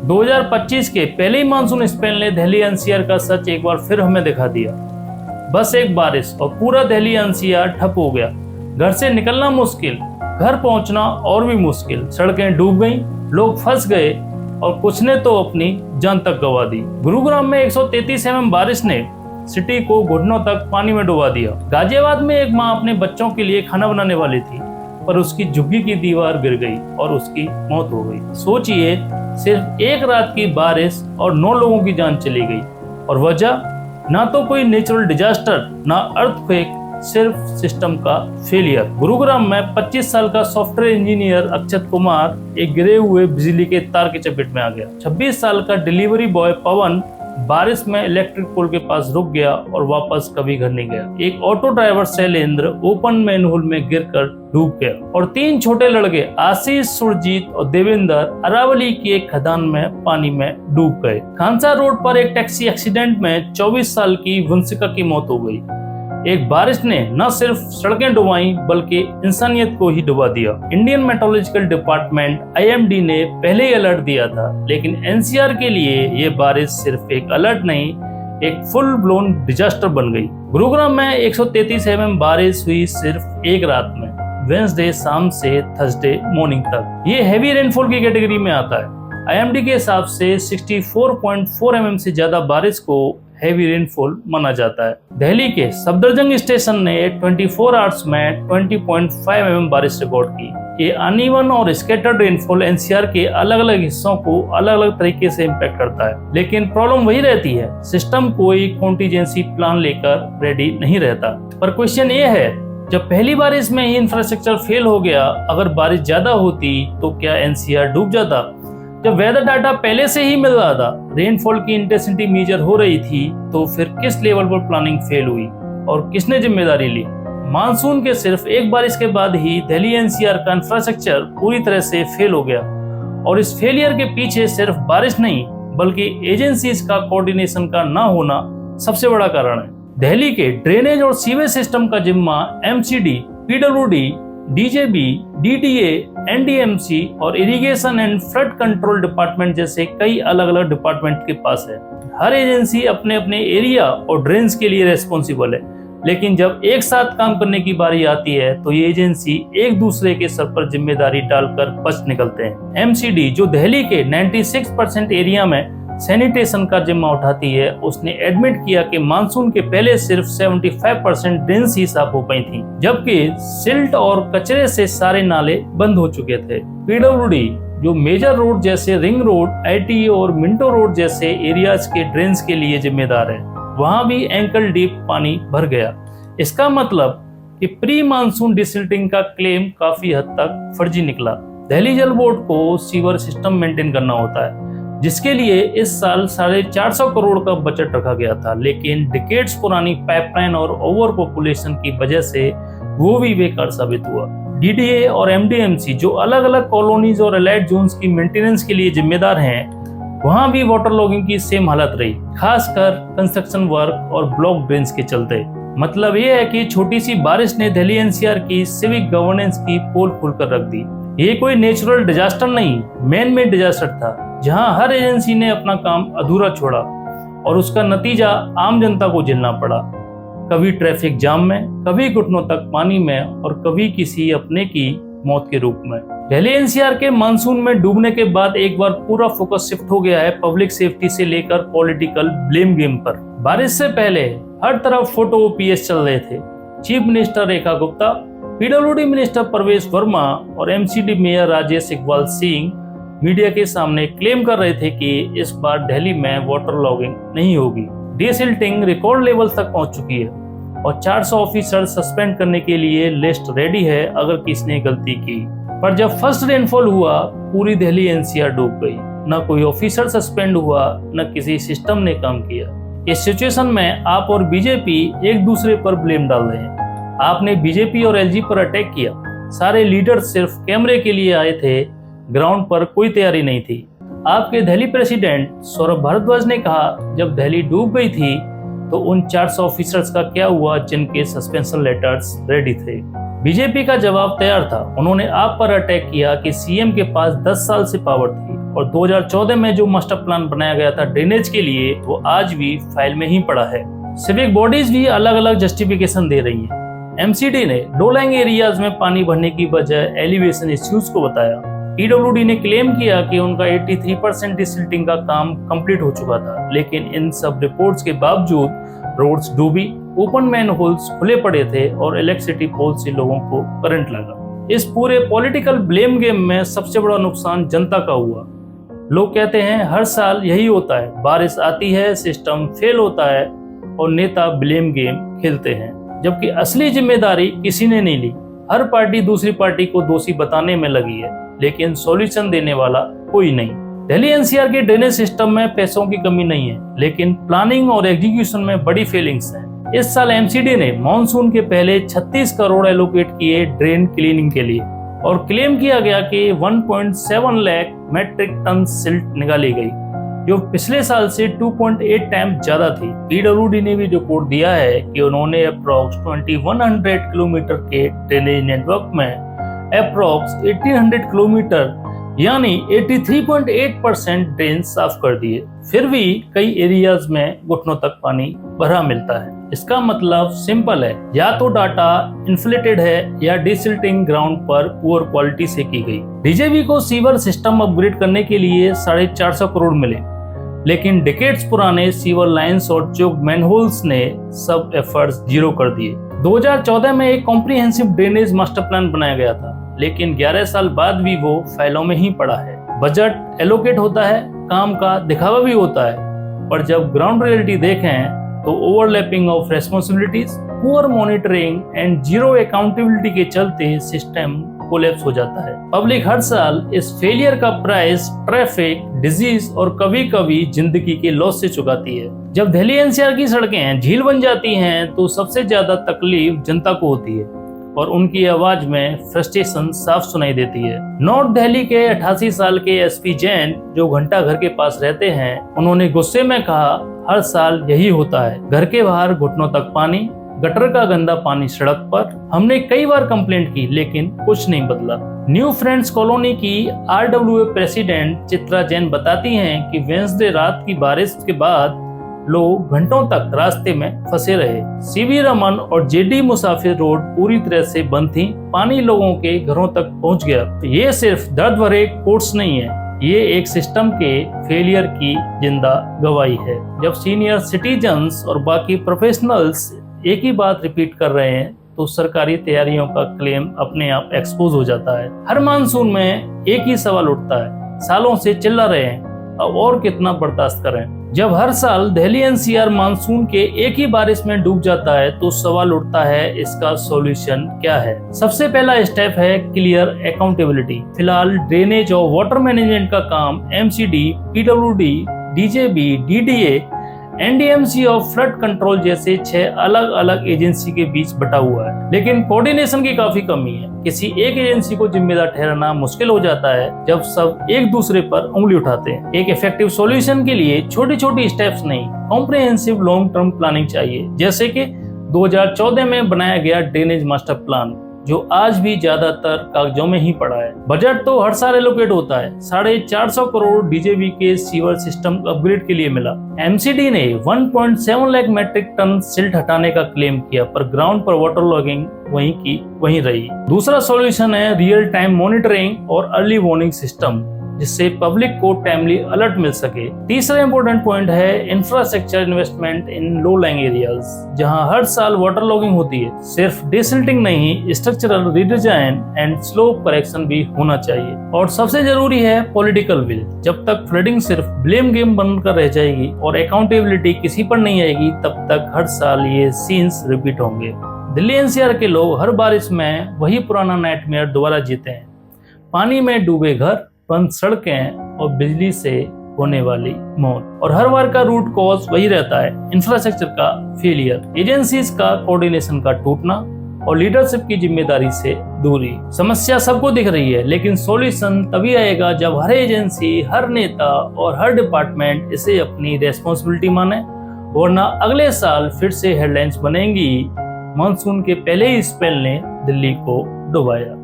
2025 के पहले ही monsoon spell ने दिल्ली एनसीआर का सच एक बार फिर हमें दिखा दिया। बस एक बारिश और पूरा दिल्ली एनसीआर ठप हो गया। घर से निकलना मुश्किल, घर पहुंचना और भी मुश्किल। सड़कें डूब गईं, लोग फंस गए और कुछ ने तो अपनी जान तक गंवा दी। गुरुग्राम में 133 mm बारिश ने सिटी को घुटनों तक पानी में डुबा दिया। गाजियाबाद में एक मां अपने बच्चों के लिए खाना बनाने वाली थी, पर उसकी झुग्गी की दीवार गिर गई और उसकी मौत हो गई। सोचिए, सिर्फ एक रात की बारिश और 9 लोगों की जान चली गई। और वजह ना तो कोई नेचुरल डिजास्टर, ना अर्थक्वेक, सिर्फ सिस्टम का फेलियर। गुरुग्राम में 25 साल का सॉफ्टवेयर इंजीनियर अक्षत कुमार एक गिरे हुए बिजली के तार के चपेट में आ गया। 26 साल का डिलीवरी बॉय पवन बारिश में इलेक्ट्रिक पोल के पास रुक गया और वापस कभी घर नहीं गया। एक auto driver Shailendra open manhole में गिरकर डूब गया। और 3 छोटे लड़के आशीष, सुरजीत और देवेंद्र अरावली की एक खदान में पानी में डूब गए। खानसा रोड पर एक टैक्सी एक्सीडेंट में 24 साल की वंशिका की मौत हो गई। एक बारिश ने न सिर्फ सड़कें डुबाई बल्कि इंसानियत को ही डुबा दिया। इंडियन मेट्रोलॉजिकल डिपार्टमेंट IMD ने पहले ही अलर्ट दिया था, लेकिन NCR के लिए ये बारिश सिर्फ एक अलर्ट नहीं, एक फुल ब्लोन डिजास्टर बन गई। गुरुग्राम में 133 mm बारिश हुई सिर्फ एक रात में, वेडनेसडे शाम से थर्सडे मॉर्निंग तक। ये हैवी रेनफॉल की कैटेगरी में आता है। IMD के हिसाब से 64.4 mm से ज्यादा बारिश को हैवी रेनफॉल माना जाता है। दिल्ली के सफदरजंग स्टेशन ने 24 आवर्स में 20.5 mm बारिश रिकॉर्ड की। ये अनइवन और स्कैटर्ड रेनफॉल NCR के अलग अलग हिस्सों को अलग अलग तरीके से इम्पैक्ट करता है, लेकिन प्रॉब्लम वही रहती है, सिस्टम कोई कॉन्टीजेंसी प्लान लेकर रेडी नहीं रहता। पर क्वेश्चन ये है, जब पहली बारिश में ही इंफ्रास्ट्रक्चर फेल हो गया, अगर बारिश ज्यादा होती तो क्या NCR डूब जाता? जब वेदर डाटा पहले से ही मिल रहा था, रेनफॉल की इंटेंसिटी मेजर हो रही थी, तो फिर किस लेवल पर प्लानिंग फेल हुई और किसने जिम्मेदारी ली? मानसून के सिर्फ एक बारिश के बाद ही दिल्ली NCR का इंफ्रास्ट्रक्चर पूरी तरह से फेल हो गया। और इस फेलियर के पीछे सिर्फ बारिश नहीं बल्कि एजेंसीज का कोऑर्डिनेशन का ना होना सबसे बड़ा कारण है। दिल्ली के ड्रेनेज और सीवेज सिस्टम का जिम्मा MCD, PWD, DJB, DDA, NDMC और irrigation and flood control department जैसे कई अलग अलग डिपार्टमेंट के पास है। हर एजेंसी अपने अपने एरिया और ड्रेन्स के लिए रेस्पॉन्सिबल है, लेकिन जब एक साथ काम करने की बारी आती है तो ये एजेंसी एक दूसरे के सर पर जिम्मेदारी डालकर बच निकलते हैं। MCD, जो दिल्ली के 96% एरिया में सैनिटेशन का जिम्मा उठाती है, उसने एडमिट किया कि मानसून के पहले सिर्फ 75% ड्रेन्स ही साफ हो पाई थी, जबकि सिल्ट और कचरे से सारे नाले बंद हो चुके थे। PWD, जो मेजर रोड जैसे रिंग रोड, ITE और मिंटो रोड जैसे एरियाज के ड्रेन्स के लिए जिम्मेदार है, वहां भी एंकल डीप पानी भर गया। इसका मतलब कि प्री मानसून डिसिल्टिंग का क्लेम काफी हद तक फर्जी निकला। दिल्ली जल बोर्ड को सीवर सिस्टम मेंटेन करना होता है, जिसके लिए इस साल 450 करोड़ का बजट रखा गया था, लेकिन डिकेड्स पुरानी पाइपलाइन और ओवर पॉपुलेशन की वजह से वो भी बेकार साबित हुआ। DDA और MDMC, जो अलग अलग कॉलोनीज और एलाइड जोन्स की मेंटेनेंस के लिए जिम्मेदार हैं, वहां भी वाटर लॉगिंग की सेम हालत रही, खासकर कंस्ट्रक्शन वर्क और ब्लॉक ड्रेन्स के चलते। मतलब ये है कि छोटी सी बारिश ने दिल्ली NCR की सिविक गवर्नेंस की पोल खोलकर रख दी। ये कोई नेचुरल डिजास्टर नहीं, मैन मेड डिजास्टर था, जहां हर एजेंसी ने अपना काम अधूरा छोड़ा और उसका नतीजा आम जनता को झेलना पड़ा। कभी ट्रैफिक जाम में, कभी घुटनों तक पानी में और कभी किसी अपने की मौत के रूप में। दिल्ली NCR के मानसून में डूबने के बाद एक बार पूरा फोकस शिफ्ट हो गया है पब्लिक सेफ्टी से लेकर पॉलिटिकल ब्लेम गेम पर। बारिश से पहले हर तरफ फोटो OPS चल रहे थे। Chief minister Rekha Gupta, PWD minister परवेश वर्मा और MCD mayor Rajesh Iqbal Singh media के सामने क्लेम कर रहे थे कि इस बार दिल्ली में वाटर लॉगिंग नहीं होगी। डिसिल्टिंग रिकॉर्ड लेवल तक पहुंच चुकी है और 400 ऑफिसर सस्पेंड करने के लिए लिस्ट रेडी है अगर किसी ने गलती की। पर जब फर्स्ट रेनफॉल हुआ, पूरी दिल्ली NCR डूब गई। न कोई ऑफिसर सस्पेंड हुआ, न किसी सिस्टम ने काम किया। इस सिचुएशन में आप और बीजेपी एक दूसरे पर ब्लेम डाल रहे हैं। आपने बीजेपी और LG पर अटैक किया। सारे लीडर्स सिर्फ कैमरे के लिए आए थे, ग्राउंड पर कोई तैयारी नहीं थी। आपके दिल्ली प्रेसिडेंट सौरभ भारद्वाज ने कहा, जब दिल्ली डूब गई थी तो उन 400 ऑफिसर्स का क्या हुआ जिनके सस्पेंशन लेटर्स रेडी थे। बीजेपी का जवाब तैयार था। उन्होंने आप पर अटैक किया कि CM के पास 10 साल से पावर थी और 2014 में जो मास्टर प्लान बनाया गया था ड्रेनेज के लिए वो आज भी फाइल में ही पड़ा है। सिविक बॉडीज भी अलग अलग जस्टिफिकेशन दे रही हैं। एमसीडी ने लो लाइंग एरियाज में पानी भरने की वजह एलिवेशन इश्यूज को बताया। पीडब्ल्यूडी ने क्लेम किया कि उनका 83% डिसिल्टिंग का काम कंप्लीट हो चुका था, लेकिन इन सब रिपोर्ट्स के बावजूद रोड्स डूबी, ओपन मैन होल्स खुले पड़े थे और इलेक्ट्रिसिटी पोल से लोगों को करंट लगा। इस पूरे पॉलिटिकल ब्लेम गेम में सबसे बड़ा नुकसान जनता का हुआ। लोग कहते हैं हर साल यही होता है, बारिश आती है, सिस्टम फेल होता है और नेता ब्लेम गेम खेलते हैं, जबकि असली जिम्मेदारी किसी ने नहीं ली। हर पार्टी दूसरी पार्टी को दोषी बताने में लगी है, लेकिन सॉल्यूशन देने वाला कोई नहीं। दिल्ली एनसीआर के ड्रेनेज सिस्टम में पैसों की कमी नहीं है, लेकिन प्लानिंग और एग्जीक्यूशन में बड़ी फेलिंग्स हैं। इस साल एमसीडी ने मॉनसून के पहले 36 करोड़ एलोकेट किए ड्रेन क्लीनिंग के लिए और क्लेम किया गया कि 1.7 लाख मेट्रिक टन सिल्ट निकाली गई, जो पिछले साल से 2.8 टाइम्स ज्यादा थी। पीडब्ल्यूडी ने भी रिपोर्ट दिया है कि उन्होंने अप्रॉक्स 2100 किलोमीटर के ड्रेनेज नेटवर्क में अप्रॉक्स 1800 किलोमीटर यानी 83.8% ड्रेन साफ कर दिए। फिर भी कई एरियाज में घुटनों तक पानी भरा मिलता है। इसका मतलब सिंपल है, या तो डाटा इन्फ्लेटेड है या डिसिल्टिंग ग्राउंड पर पुअर क्वालिटी से की गई। डीजेबी को सीवर सिस्टम अपग्रेड करने के लिए 450 करोड़ मिले, लेकिन डिकेड्स पुराने सीवर लाइंस और चोक मैनहोल्स ने सब एफर्ट्स जीरो कर दिए। 2014 में एक कॉम्प्रिहेंसिव ड्रेनेज मास्टर प्लान बनाया गया था, लेकिन 11 साल बाद भी वो फाइलों में ही पड़ा है। बजट एलोकेट होता है, काम का दिखावा भी होता है, पर जब ग्राउंड रियलिटी देखें तो overlapping of responsibilities, poor monitoring and zero accountability के चलते सिस्टम कोलैप्स हो जाता है। पब्लिक हर साल इस फेलियर का प्राइस ट्रैफिक, डिजीज और कभी कभी जिंदगी के लॉस से चुकाती है। जब दिल्ली एनसीआर की सड़कें झील बन जाती हैं तो सबसे ज्यादा तकलीफ जनता को होती है और उनकी आवाज में फ्रस्ट्रेशन साफ सुनाई देती है। नॉर्थ दिल्ली के 88 साल के एसपी जैन, जो घंटा घर के पास रहते हैं, उन्होंने गुस्से में कहा, हर साल यही होता है, घर के बाहर घुटनों तक पानी, गटर का गंदा पानी सड़क पर। हमने कई बार कंप्लेंट की, लेकिन कुछ नहीं बदला। न्यू फ्रेंड्स कॉलोनी की आरडब्ल्यूए प्रेसिडेंट चित्रा जैन बताती हैं कि वेडनेसडे रात की बारिश के बाद लोग घंटों तक रास्ते में फंसे रहे। सीवी रमन और जेडी मुसाफिर रोड पूरी तरह से बंद थी, पानी लोगों के घरों तक पहुंच गया। ये सिर्फ दर्द भरे कोट्स नहीं है, ये एक सिस्टम के फेलियर की जिंदा गवाही है। जब सीनियर सिटीजन्स और बाकी प्रोफेशनल्स एक ही बात रिपीट कर रहे हैं तो सरकारी तैयारियों का क्लेम अपने आप एक्सपोज हो जाता है। हर मानसून में एक ही सवाल उठता है, सालों से चिल्ला रहे हैं, अब और कितना बर्दाश्त करें। जब हर साल दिल्ली एनसीआर मानसून के एक ही बारिश में डूब जाता है तो सवाल उठता है, इसका सॉल्यूशन क्या है। सबसे पहला स्टेप है क्लियर अकाउंटेबिलिटी। फिलहाल ड्रेनेज और वाटर मैनेजमेंट का काम MCD, PWD, DJB, DDA, NDMC और फ्लड कंट्रोल जैसे 6 अलग अलग एजेंसी के बीच बटा हुआ है, लेकिन कोऑर्डिनेशन की काफी कमी है। किसी एक एजेंसी को जिम्मेदार ठहराना मुश्किल हो जाता है जब सब एक दूसरे पर उंगली उठाते हैं। एक इफेक्टिव सॉल्यूशन के लिए छोटी छोटी स्टेप्स नहीं, कॉम्प्रिहेंसिव लॉन्ग टर्म प्लानिंग चाहिए, जैसे कि 2014 में बनाया गया ड्रेनेज मास्टर प्लान, जो आज भी ज्यादातर कागजों में ही पड़ा है। बजट तो हर साल एलोकेट होता है, 450 करोड़ डीजेबी के सीवर सिस्टम अपग्रेड के लिए मिला। एमसीडी ने 1.7 लाख मेट्रिक टन सिल्ट हटाने का क्लेम किया, पर ग्राउंड पर वाटर लॉगिंग वहीं की वहीं रही। दूसरा सॉल्यूशन है रियल टाइम मॉनिटरिंग और अर्ली वार्निंग सिस्टम, जिससे पब्लिक को टाइमली अलर्ट मिल सके। तीसरा इंपॉर्टेंट पॉइंट है इंफ्रास्ट्रक्चर इन्वेस्टमेंट इन लो लाइंग एरियाज, जहां हर साल वाटर लॉगिंग होती है। सिर्फ डिसिल्टिंग नहीं, structural redesign and slope correction भी होना चाहिए। और सबसे जरूरी है पॉलिटिकल विल। जब तक फ्लडिंग सिर्फ ब्लेम गेम बनकर रह जाएगी और अकाउंटेबिलिटी किसी पर नहीं आएगी, तब तक हर साल ये सीन्स रिपीट होंगे। दिल्ली एनसीआर के लोग हर बारिश में वही पुराना नाइटमेयर दोबारा जीते हैं, पानी में डूबे घर, बंद सड़कें और बिजली से होने वाली मौत। और हर बार का रूट कॉज वही रहता है, इंफ्रास्ट्रक्चर का फेलियर, एजेंसीज का कोऑर्डिनेशन का टूटना और लीडरशिप की जिम्मेदारी से दूरी। समस्या सबको दिख रही है, लेकिन सॉल्यूशन तभी आएगा जब हर एजेंसी, हर नेता और हर डिपार्टमेंट इसे अपनी रेस्पॉन्सिबिलिटी माने, वरना अगले साल फिर से हेडलाइंस बनेंगी, मानसून के पहले ही स्पेल ने दिल्ली को डुबाया।